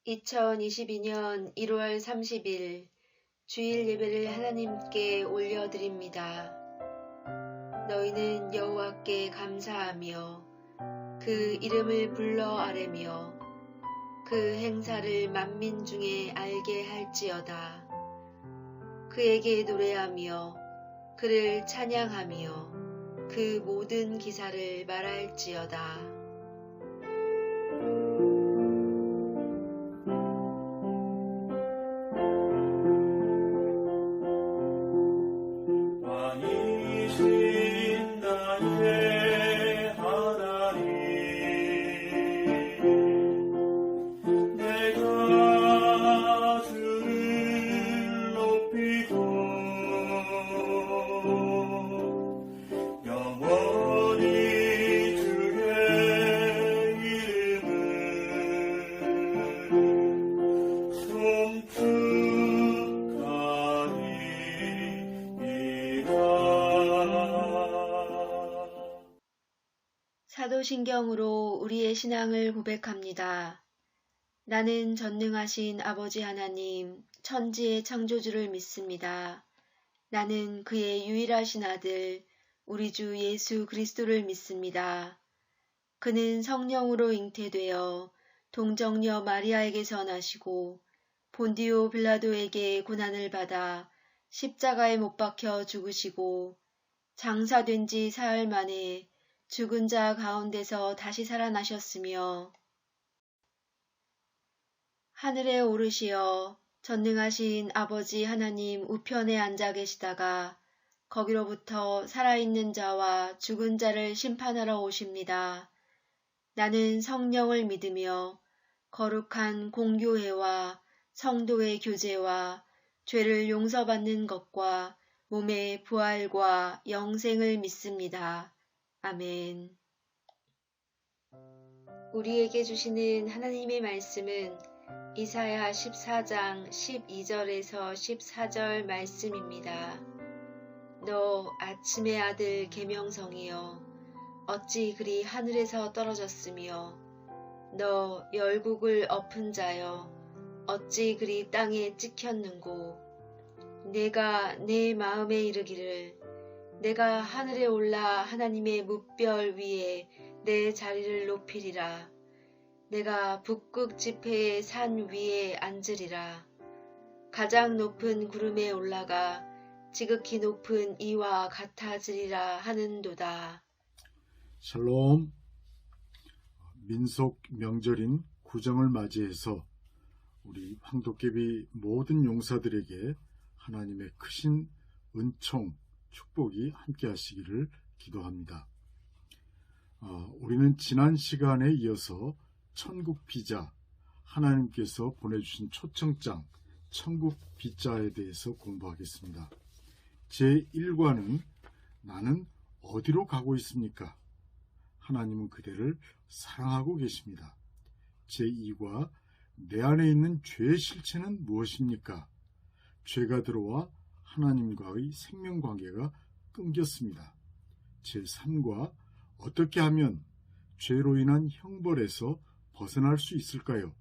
2022년 1월 30일 주일 예배를 하나님께 올려드립니다. 너희는 여호와께 감사하며 그 이름을 불러 아뢰며 그 행사를 만민 중에 알게 할지어다. 그에게 노래하며 그를 찬양하며 그 모든 기사를 말할지어다. 사도신경으로 우리의 신앙을 고백합니다. 나는 전능하신 아버지 하나님, 천지의 창조주를 믿습니다. 나는 그의 유일하신 아들, 우리 주 예수 그리스도를 믿습니다. 그는 성령으로 잉태되어 동정녀 마리아에게서 나시고 본디오 빌라도에게 고난을 받아 십자가에 못 박혀 죽으시고 장사된 지 사흘 만에 죽은 자 가운데서 다시 살아나셨으며 하늘에 오르시어 전능하신 아버지 하나님 우편에 앉아 계시다가 거기로부터 살아있는 자와 죽은 자를 심판하러 오십니다. 나는 성령을 믿으며 거룩한 공교회와 성도의 교제와 죄를 용서받는 것과 몸의 부활과 영생을 믿습니다. 아멘. 우리에게 주시는 하나님의 말씀은 이사야 14장 12절에서 14절 말씀입니다. 너 아침의 아들 계명성이여 어찌 그리 하늘에서 떨어졌으며 너 열국을 엎은 자여 어찌 그리 땅에 찍혔는고 내가 내 마음에 이르기를 내가 하늘에 올라 하나님의 뭇별 위에 내 자리를 높이리라. 내가 북극 지폐의 산 위에 앉으리라. 가장 높은 구름에 올라가 지극히 높은 이와 같아지리라 하는도다. 샬롬. 민속 명절인 구정을 맞이해서 우리 황도깨비 모든 용사들에게 하나님의 크신 은총, 축복이 함께 하시기를 기도합니다. 우리는 지난 시간에 이어서 천국 비자, 하나님께서 보내주신 초청장, 천국 비자에 대해서 공부하겠습니다. 제1과는 나는 어디로 가고 있습니까? 하나님은 그대를 사랑하고 계십니다. 제2과 내 안에 있는 죄의 실체는 무엇입니까? 죄가 들어와 하나님과의 생명관계가 끊겼습니다. 제3과 어떻게 하면 죄로 인한 형벌에서 벗어날 수 있을까요?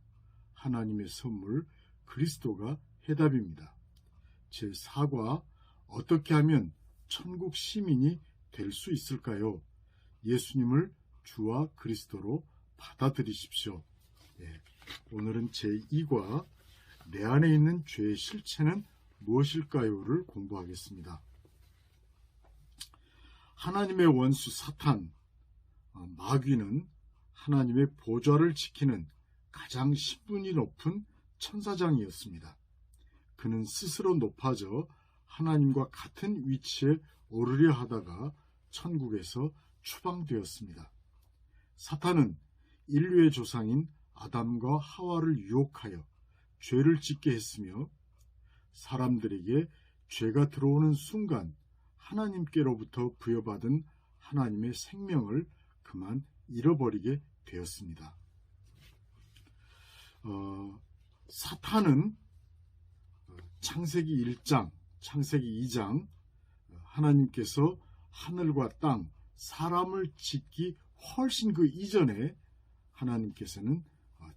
하나님의 선물 그리스도가 해답입니다. 제4과 어떻게 하면 천국 시민이 될 수 있을까요? 예수님을 주와 그리스도로 받아들이십시오. 오늘은 제2과 내 안에 있는 죄의 실체는 무엇일까요를 공부하겠습니다. 하나님의 원수 사탄, 마귀는 하나님의 보좌를 지키는 가장 신분이 높은 천사장이었습니다. 그는 스스로 높아져 하나님과 같은 위치에 오르려 하다가 천국에서 추방되었습니다. 사탄은 인류의 조상인 아담과 하와를 유혹하여 죄를 짓게 했으며 사람들에게 죄가 들어오는 순간 하나님께로부터 부여받은 하나님의 생명을 그만 잃어버리게 되었습니다. 사탄은 창세기 1장, 창세기 2장 하나님께서 하늘과 땅, 사람을 짓기 훨씬 그 이전에 하나님께서는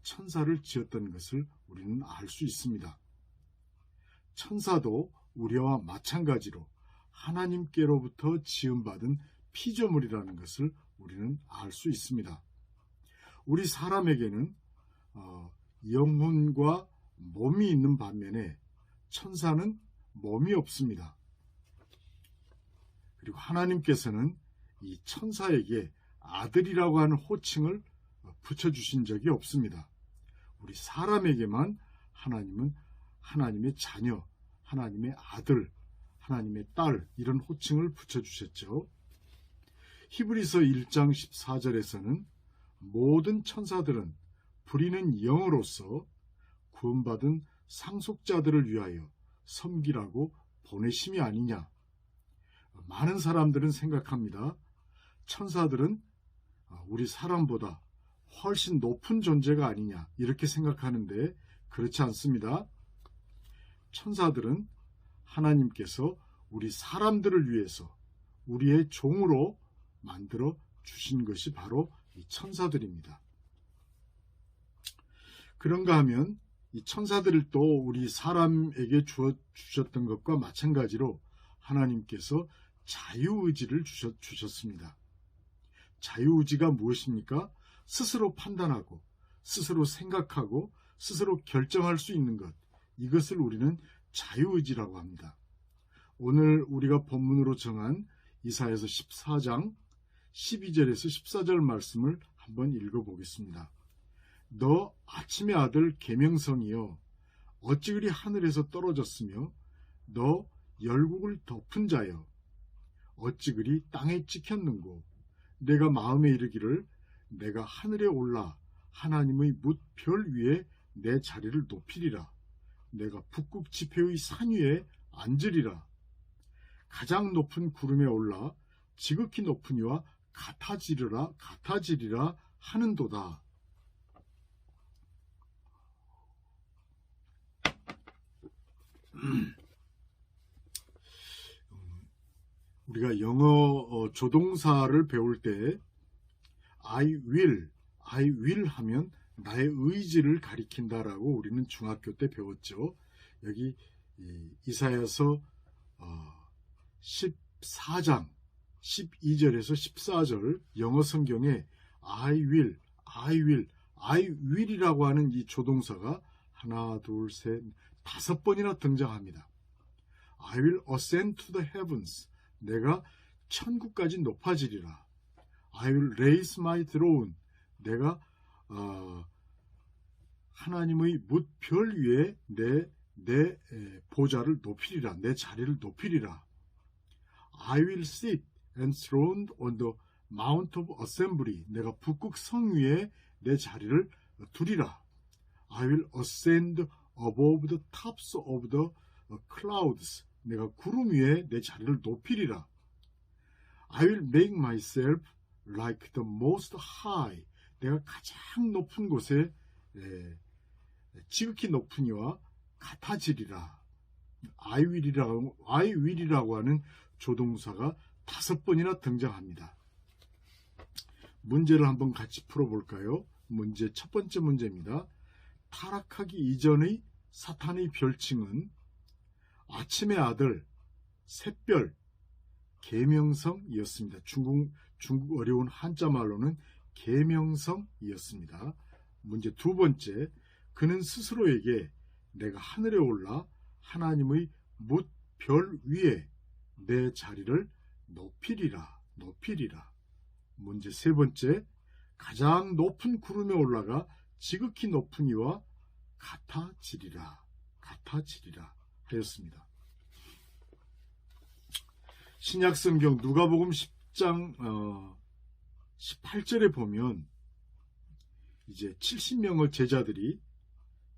천사를 지었던 것을 우리는 알 수 있습니다. 천사도 우리와 마찬가지로 하나님께로부터 지음받은 피조물이라는 것을 우리는 알 수 있습니다. 우리 사람에게는 영혼과 몸이 있는 반면에 천사는 몸이 없습니다. 그리고 하나님께서는 이 천사에게 아들이라고 하는 호칭을 붙여주신 적이 없습니다. 우리 사람에게만 하나님은 하나님의 자녀, 하나님의 아들, 하나님의 딸 이런 호칭을 붙여주셨죠. 히브리서 1장 14절에서는 모든 천사들은 부리는 영으로서 구원받은 상속자들을 위하여 섬기라고 보내심이 아니냐. 많은 사람들은 생각합니다. 천사들은 우리 사람보다 훨씬 높은 존재가 아니냐 이렇게 생각하는데 그렇지 않습니다. 천사들은 하나님께서 우리 사람들을 위해서 우리의 종으로 만들어 주신 것이 바로 이 천사들입니다. 그런가 하면 이 천사들을 또 우리 사람에게 주셨던 것과 마찬가지로 하나님께서 자유의지를 주셨습니다. 자유의지가 무엇입니까? 스스로 판단하고 스스로 생각하고 스스로 결정할 수 있는 것, 이것을 우리는 자유의지라고 합니다. 오늘 우리가 본문으로 정한 이사야서 14장 12절에서 14절 말씀을 한번 읽어보겠습니다. 너 아침의 아들 계명성이여 어찌 그리 하늘에서 떨어졌으며 너 열국을 덮은 자여 어찌 그리 땅에 찍혔는고 내가 마음에 이르기를 내가 하늘에 올라 하나님의 뭇별 위에 내 자리를 높이리라. 내가 북극 지폐의 산 위에 앉으리라. 가장 높은 구름에 올라 지극히 높은 이와 같아지리라 하는도다. 우리가 영어 조동사를 배울 때 I will 하면 나의 의지를 가리킨다라고 우리는 중학교 때 배웠죠. 여기 이사야서 14장 12절에서 14절 영어 성경에 I will이라고 하는 이 조동사가 하나, 둘, 셋, 5번이나 등장합니다. I will ascend to the heavens. 내가 천국까지 높아지리라. I will raise my throne. 내가 하나님의 뭇별 위에 내 보좌를 높이리라. 내 자리를 높이리라. I will sit enthroned on the mount of assembly. 내가 북극 성 위에 내 자리를 두리라. I will ascend above the tops of the clouds. 내가 구름 위에 내 자리를 높이리라. I will make myself like the most high. 내가 가장 높은 곳에 지극히 높은 이와 같아지리라. I will이라고 하는 조동사가 5번이나 등장합니다. 문제를 한번 같이 풀어볼까요? 문제 첫 번째 문제입니다. 타락하기 이전의 사탄의 별칭은 아침의 아들, 샛별, 계명성이었습니다. 중국 어려운 한자말로는 계명성이었습니다. 문제 두 번째, 그는 스스로에게 내가 하늘에 올라 하나님의 뭇별 위에 내 자리를 높이리라. 문제 세 번째, 가장 높은 구름에 올라가 지극히 높은 이와 같아지리라 하였습니다. 신약성경 누가복음 10장 18절에 보면 이제 70명의 제자들이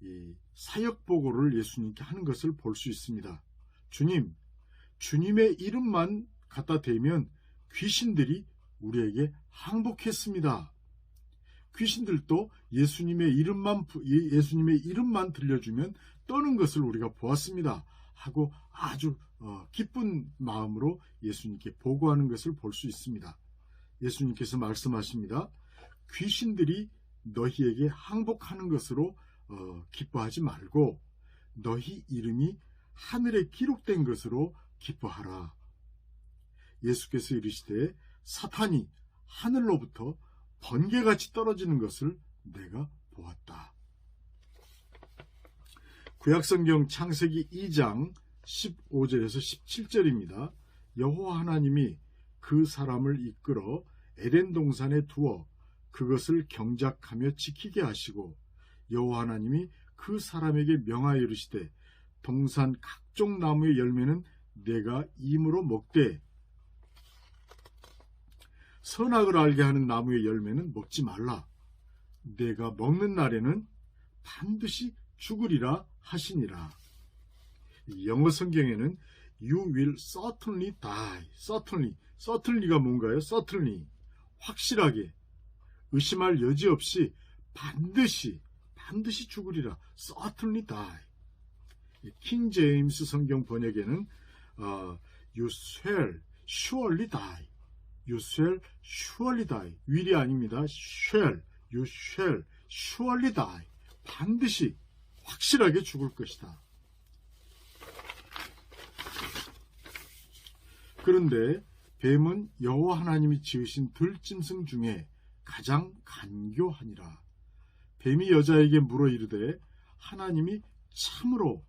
이 사역보고를 예수님께 하는 것을 볼 수 있습니다. 주님의 이름만 갖다 대면 귀신들이 우리에게 항복했습니다. 귀신들도 예수님의 이름만 들려주면 떠는 것을 우리가 보았습니다. 하고 아주 기쁜 마음으로 예수님께 보고하는 것을 볼 수 있습니다. 예수님께서 말씀하십니다. 귀신들이 너희에게 항복하는 것으로 기뻐하지 말고 너희 이름이 하늘에 기록된 것으로 기뻐하라. 예수께서 이르시되 사탄이 하늘로부터 번개같이 떨어지는 것을 내가 보았다. 구약성경 창세기 2장 15절에서 17절입니다. 여호와 하나님이 그 사람을 이끌어 에덴 동산에 두어 그것을 경작하며 지키게 하시고 여호와 하나님이 그 사람에게 명하여 이르시되 동산 각종 나무의 열매는 내가 임으로 먹되 선악을 알게 하는 나무의 열매는 먹지 말라. 내가 먹는 날에는 반드시 죽으리라 하시니라. 영어 성경에는 You will certainly die. certainly가 뭔가요? certainly, 확실하게, 의심할 여지 없이 반드시 죽으리라. certainly die. 킹 제임스 성경 번역에는 You shall surely die. You shall surely die. will이 아닙니다. shall. You shall surely die. 반드시 확실하게 죽을 것이다. 그런데 뱀은 여호와 하나님이 지으신 들짐승 중에 가장 간교하니라. 뱀이 여자에게 물어 이르되 하나님이 참으로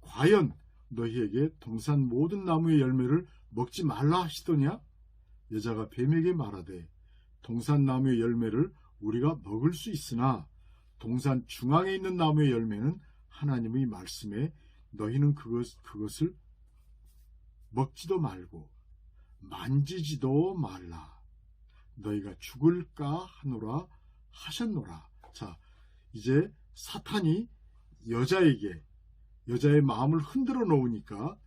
과연 너희에게 동산 모든 나무의 열매를 먹지 말라 하시더냐? 여자가 뱀에게 말하되 동산 나무의 열매를 우리가 먹을 수 있으나 동산 중앙에 있는 나무의 열매는 하나님의 말씀에 너희는 그것을 먹지도 말고 만지지도 말라. 너희가 죽을까 하노라 하셨노라. 자, 이제 사탄이 여자의 마음을 흔들어 놓으니까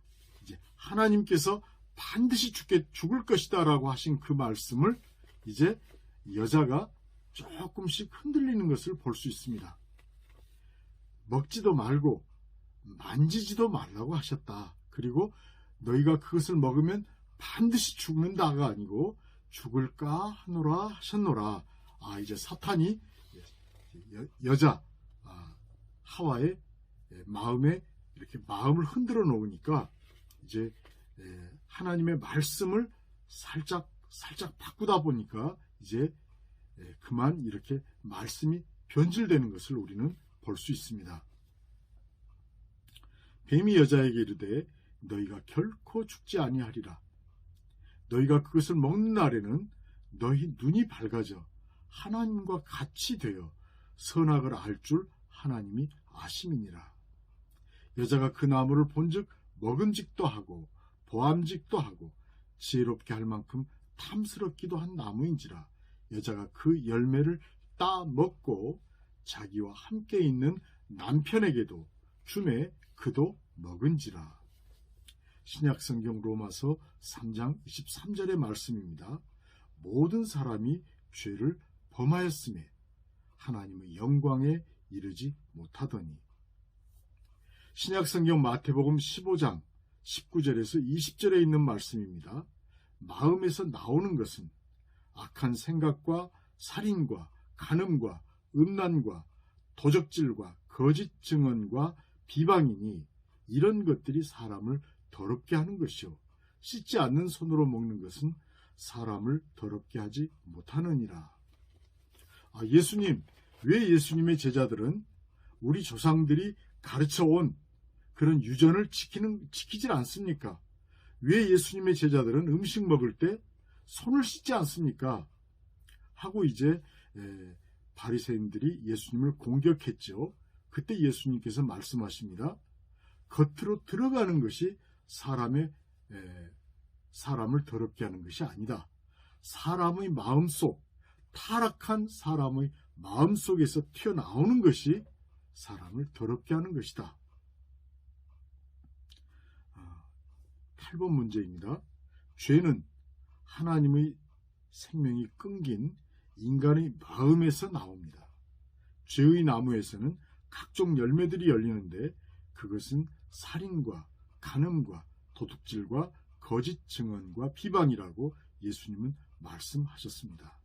이제 하나님께서 반드시 죽을 것이다 라고 하신 그 말씀을 이제 여자가 조금씩 흔들리는 것을 볼 수 있습니다. 먹지도 말고 만지지도 말라고 하셨다. 그리고 너희가 그것을 먹으면 반드시 죽는다가 아니고 죽을까 하노라 하셨노라. 이제 사탄이 여자 하와의 마음에 이렇게 마음을 흔들어 놓으니까 이제 하나님의 말씀을 살짝 바꾸다 보니까 이제 그만 이렇게 말씀이 변질되는 것을 우리는 볼 수 있습니다. 뱀이 여자에게 이르되 너희가 결코 죽지 아니하리라. 너희가 그것을 먹는 날에는 너희 눈이 밝아져 하나님과 같이 되어 선악을 알 줄 하나님이 아심이니라. 여자가 그 나무를 본즉 먹음직도 하고 보암직도 하고 지혜롭게 할 만큼 탐스럽기도 한 나무인지라. 여자가 그 열매를 따 먹고 자기와 함께 있는 남편에게도 주매 그도 먹은지라. 신약성경 로마서 3장 23절의 말씀입니다. 모든 사람이 죄를 범하였음에 하나님의 영광에 이르지 못하더니. 신약성경 마태복음 15장 19절에서 20절에 있는 말씀입니다. 마음에서 나오는 것은 악한 생각과 살인과 간음과 음란과 도적질과 거짓 증언과 비방이니 이런 것들이 사람을 더럽게 하는 것이요 씻지 않는 손으로 먹는 것은 사람을 더럽게 하지 못하느니라. 예수님, 왜 예수님의 제자들은 우리 조상들이 가르쳐온 그런 유전을 지키질 않습니까? 왜 예수님의 제자들은 음식 먹을 때 손을 씻지 않습니까? 하고 이제 바리새인들이 예수님을 공격했죠. 그때 예수님께서 말씀하십니다. 겉으로 들어가는 것이 사람을 더럽게 하는 것이 아니다. 사람의 마음속, 타락한 사람의 마음속에서 튀어나오는 것이 사람을 더럽게 하는 것이다. 8번 문제입니다. 죄는 하나님의 생명이 끊긴 인간의 마음에서 나옵니다. 죄의 나무에서는 각종 열매들이 열리는데 그것은 살인과 간음과 도둑질과 거짓 증언과 비방이라고 예수님은 말씀하셨습니다.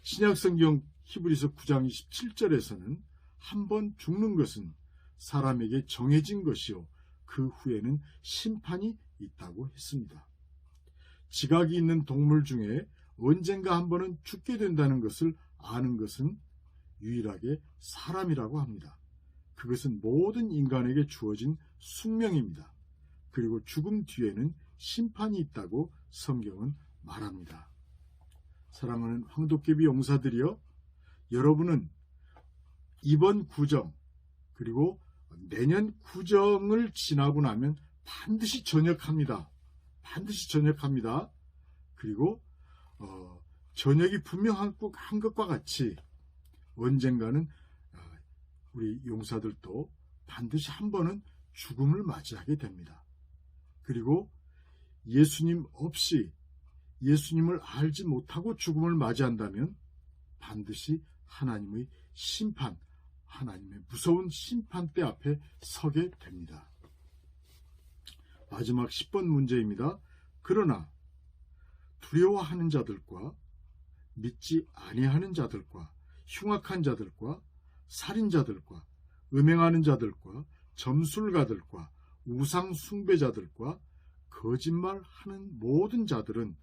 신약성경 히브리서 9장 27절에서는 한 번 죽는 것은 사람에게 정해진 것이요 그 후에는 심판이 있다고 했습니다. 지각이 있는 동물 중에 언젠가 한 번은 죽게 된다는 것을 아는 것은 유일하게 사람이라고 합니다. 그것은 모든 인간에게 주어진 숙명입니다. 그리고 죽음 뒤에는 심판이 있다고 성경은 말합니다. 사랑하는 황도깨비 용사들이여, 여러분은 이번 구정 그리고 내년 구정을 지나고 나면 반드시 전역합니다. 반드시 전역합니다. 그리고 전역이 분명한 것과 같이 언젠가는 우리 용사들도 반드시 한 번은 죽음을 맞이하게 됩니다. 그리고 예수님 없이 예수님을 알지 못하고 죽음을 맞이한다면 반드시 하나님의 심판, 하나님의 무서운 심판대 앞에 서게 됩니다. 마지막 10번 문제입니다. 그러나 두려워하는 자들과 믿지 아니하는 자들과 흉악한 자들과 살인자들과 음행하는 자들과 점술가들과 우상 숭배자들과 거짓말하는 모든 자들은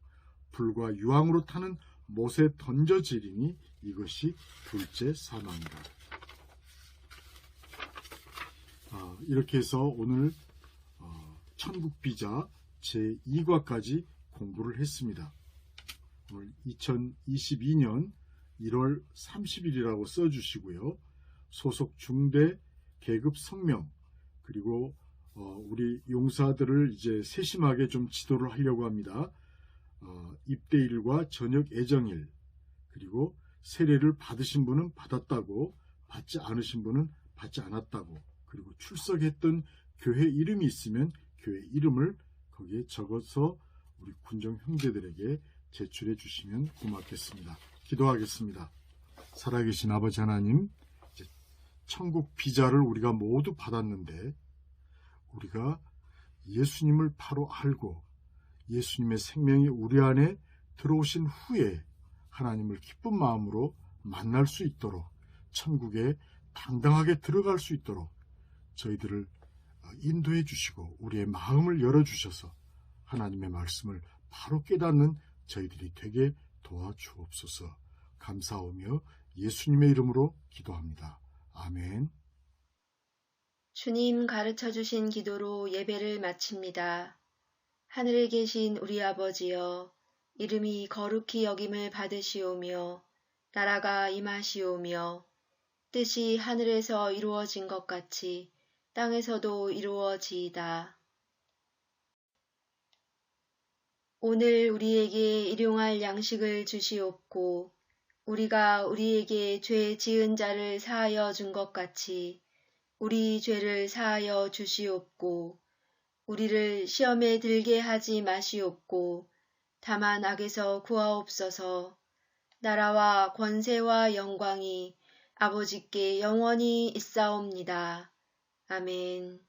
불과 유황으로 타는 못에 던져지리니 이것이 둘째 사망이다. 이렇게 해서 오늘 천국비자 제2과까지 공부를 했습니다. 오늘 2022년 1월 30일이라고 써주시고요. 소속 중대 계급 성명, 그리고 우리 용사들을 이제 세심하게 좀 지도를 하려고 합니다. 입대일과 저녁 예정일, 그리고 세례를 받으신 분은 받았다고, 받지 않으신 분은 받지 않았다고, 그리고 출석했던 교회 이름이 있으면 교회 이름을 거기에 적어서 우리 군정 형제들에게 제출해 주시면 고맙겠습니다. 기도하겠습니다. 살아계신 아버지 하나님, 이제 천국 비자를 우리가 모두 받았는데 우리가 예수님을 바로 알고 예수님의 생명이 우리 안에 들어오신 후에 하나님을 기쁜 마음으로 만날 수 있도록, 천국에 당당하게 들어갈 수 있도록 저희들을 인도해 주시고 우리의 마음을 열어주셔서 하나님의 말씀을 바로 깨닫는 저희들이 되게 도와주옵소서. 감사하며 예수님의 이름으로 기도합니다. 아멘. 주님 가르쳐 주신 기도로 예배를 마칩니다. 하늘에 계신 우리 아버지여, 이름이 거룩히 여김을 받으시오며 나라가 임하시오며 뜻이 하늘에서 이루어진 것 같이 땅에서도 이루어지이다. 오늘 우리에게 일용할 양식을 주시옵고 우리가 우리에게 죄 지은 자를 사하여 준 것 같이 우리 죄를 사하여 주시옵고 우리를 시험에 들게 하지 마시옵고 다만 악에서 구하옵소서. 나라와 권세와 영광이 아버지께 영원히 있사옵니다. 아멘.